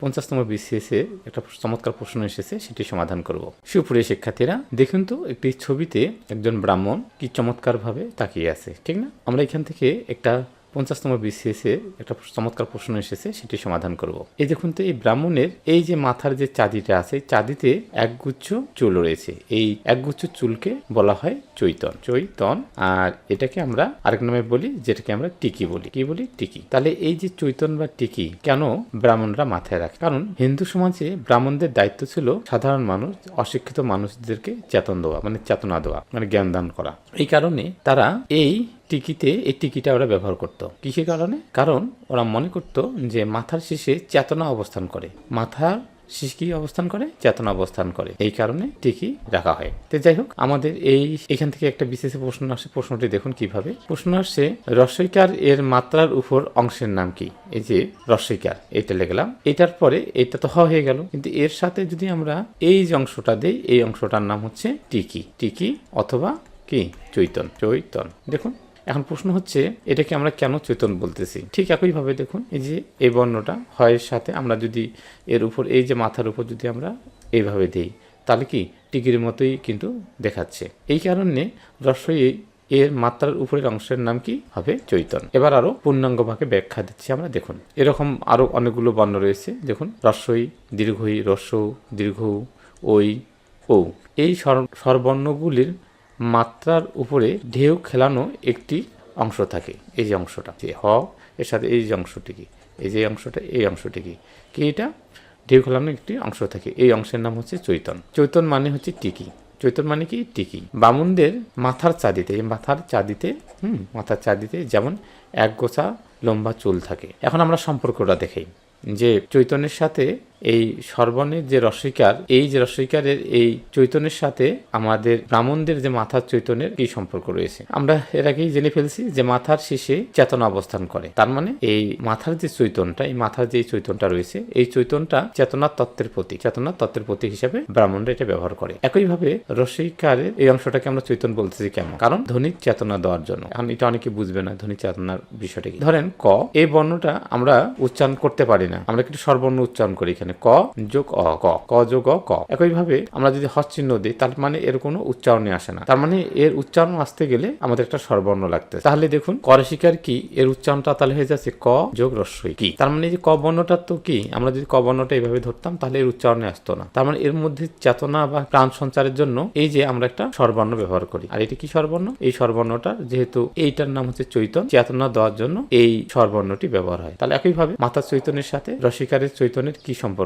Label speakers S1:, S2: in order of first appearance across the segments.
S1: 50তম BCS এ একটা চমৎকার প্রশ্ন এসেছে, সেটি সমাধান করব। সুপ্রিয় শিক্ষার্থীরা, দেখুন তো একটি ছবিতে একজন ব্রাহ্মণ কি চমৎকারভাবে তাকিয়ে আছে, ঠিক না? আমরা এখান থেকে একটা 50তম BCS এ একটা চমৎকার প্রশ্ন এসেছে, সেটি সমাধান করব। এই দেখুন তো, এই ব্রাহ্মণের এই যে মাথার যে চাঁদিটা আছে, চাঁদিতে একগুচ্ছ চুল রয়েছে। এই একগুচ্ছ চুলকে বলা হয় চৈতন। চৈতন। আর এটাকে আমরা আরেক নামে বলি, যেটাকে আমরা টিকি বলি। কি বলি? টিকি। তাহলে এই যে চৈতন বা টিকি কেন ব্রাহ্মণরা মাথায় রাখে? কারণ হিন্দু সমাজে ব্রাহ্মণদের দায়িত্ব ছিল সাধারণ মানুষ, অশিক্ষিত মানুষদেরকে চেতন দেওয়া, মানে চেতনা দেওয়া, মানে জ্ঞান দান করা। এই কারণে তারা এই টিকিটা ওরা ব্যবহার করত। কিসের কারণে? কারণ ওরা মনে করত যে মাথার শীষে চেতনা অবস্থান করে। মাথার শীষ কি অবস্থান করে? চেতনা অবস্থান করে। এই কারণে টিকি রাখা হয়। তো যাই হোক, আমাদের এখান থেকে একটা বিশেষ প্রশ্ন আসে। প্রশ্নটি দেখুন কিভাবে প্রশ্ন আসছে। রস্বইকার এর মাত্রার উপর অংশের নাম কি? এই যে রস্বইকার, এটা লিখলাম। এটার পরে এটা তো হয়ে গেল, কিন্তু এর সাথে যদি আমরা এই যে অংশটা দেই, এই অংশটার নাম হচ্ছে টিকি। টিকি অথবা কি? চৈতন। চৈতন। দেখুন, এখন প্রশ্ন হচ্ছে এটাকে আমরা কেন চৈতন বলতেছি? ঠিক একইভাবে দেখুন, এই যে এই বর্ণটা হয়ের সাথে আমরা যদি এর উপর, এই যে মাথার উপর যদি আমরা এইভাবে দিই, তাহলে কি টিকির মতোই কিন্তু দেখাচ্ছে। এই কারণে রস্বই এর মাত্রার উপরের অংশের নাম কি হবে? চৈতন। এবার আরো পূর্ণাঙ্গ ভাগে ব্যাখ্যা দিচ্ছি আমরা। দেখুন, এরকম আরো অনেকগুলো বর্ণ রয়েছে। দেখুন, রস্বই, দীর্ঘই, রস্য, দীর্ঘ, ওই, ও। এই স্বরবর্ণগুলির মাত্রার উপরে ঢেউ খেলানো একটি অংশ থাকে। এই যে অংশটা, যে হ, এর সাথে এই যে অংশটি কি? এই যে অংশটা, এই অংশটি কি? এটা ঢেউ খেলানো একটি অংশ থাকে। এই অংশের নাম হচ্ছে চৈতন। চৈতন মানে হচ্ছে টিকি। চৈতন মানে কি? টিকি। বামুনদের মাথার চাঁদিতে, মাথার চাঁদিতে যেমন এক গোছা লম্বা চুল থাকে। এখন আমরা সম্পর্কটা দেখি যে চৈতনের সাথে এই সর্বর্ণের যে রস্বইকার, এই যে রস্বইকারের এই চৈতনের সাথে আমাদের ব্রাহ্মণদের যে মাথার চৈতনের কি সম্পর্ক রয়েছে। আমরা এর আগেই জেনে ফেলছি যে মাথার শীষে চেতনা অবস্থান করে। তার মানে এই মাথার যে চৈতনটা, এই মাথার যে চৈতনটা রয়েছে, এই চৈতনটা চেতনার তত্ত্বের প্রতীক। চেতনার তত্ত্বের প্রতীক হিসেবে ব্রাহ্মণরা এটা ব্যবহার করে। একইভাবে রস্বইকারের এই অংশটাকে আমরা চৈতন বলতেছি কেন? কারণ ধ্বনির চেতনা দেওয়ার জন্য। এখন এটা অনেকে বুঝবে না ধ্বনির চেতনার বিষয়টা কি। ধরেন ক, এই বর্ণটা আমরা উচ্চারণ করতে পারি না, আমরা কিন্তু স্বরবর্ণ উচ্চারণ করি। এখানে ক যোগ অ, ক যোগ অ, ক। একইভাবে আমরা যদি হস চিহ্ন দিই, তার মানে এর কোনো উচ্চারণে আসে না। তার মানে এর উচ্চারণ আসতে গেলে আমাদের একটা স্বরবর্ণ লাগতে। তাহলে দেখুন, করশিকার কি, এর উচ্চারণটা তাহলে হয়ে যাচ্ছে ক যোগ রস্বই কি। তার মানে যে ক বর্ণটা তো কি, আমরা যদি ক বর্ণটা এইভাবে ধরতাম, তাহলে এর উচ্চারণে আসতো না। তার মানে এর মধ্যে চেতনা বা প্রাণ সঞ্চারের জন্য এই যে আমরা একটা স্বরবর্ণ ব্যবহার করি। আর এটা কি স্বরবর্ণ? এই স্বরবর্ণটা যেহেতু এইটার নাম হচ্ছে চৈতন, চেতনা দেওয়ার জন্য এই স্বরবর্ণটি ব্যবহার হয়। তাহলে একইভাবে মাথার চৈতনের সাথে রস্বইকারের চৈতনের কি সম্পর্ক?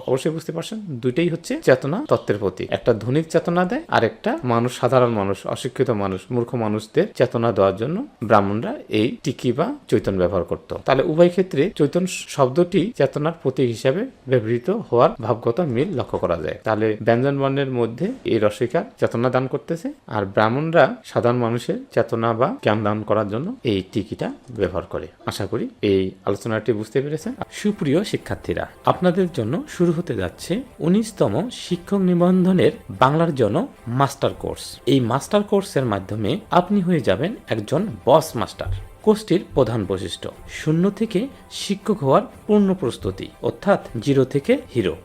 S1: অবশ্যই বুঝতে পারছেন, দুইটাই হচ্ছে চেতনা তত্ত্বের প্রতীক। একটা ধ্বনির চেতনা দেয়, আর একটা মানুষ, সাধারণ মানুষ, অশিক্ষিত মানুষ, মূর্খ মানুষদের চেতনা দেওয়ার জন্য ব্রাহ্মণরা এই টিকি বা চৈতন ব্যবহার করত। তাহলে উভয় ক্ষেত্রে চৈতন শব্দটি চেতনার প্রতীক হিসাবে ব্যবহৃত হওয়ার ভাবগত মিল লক্ষ্য করা যায়। তাহলে ব্যঞ্জন বর্ণের মধ্যে এই রস্বইকার চেতনা দান করতেছে, আর ব্রাহ্মণরা সাধারণ মানুষের চেতনা বা জ্ঞান দান করার জন্য এই টিকিটা ব্যবহার করে। আশা করি এই আলোচনাটি বুঝতে পেরেছেন। সুপ্রিয় শিক্ষার্থীরা, আপনাদের জন্য শুরু হতে যাচ্ছে 19তম শিক্ষক নিবন্ধনের বাংলার জন্য মাস্টার কোর্স। এই মাস্টার কোর্সের মাধ্যমে আপনি হয়ে যাবেন একজন বস মাস্টার। কোর্সটির প্রধান বৈশিষ্ট্য: শূন্য থেকে শিক্ষক হওয়ার পূর্ণ প্রস্তুতি, অর্থাৎ জিরো থেকে হিরো।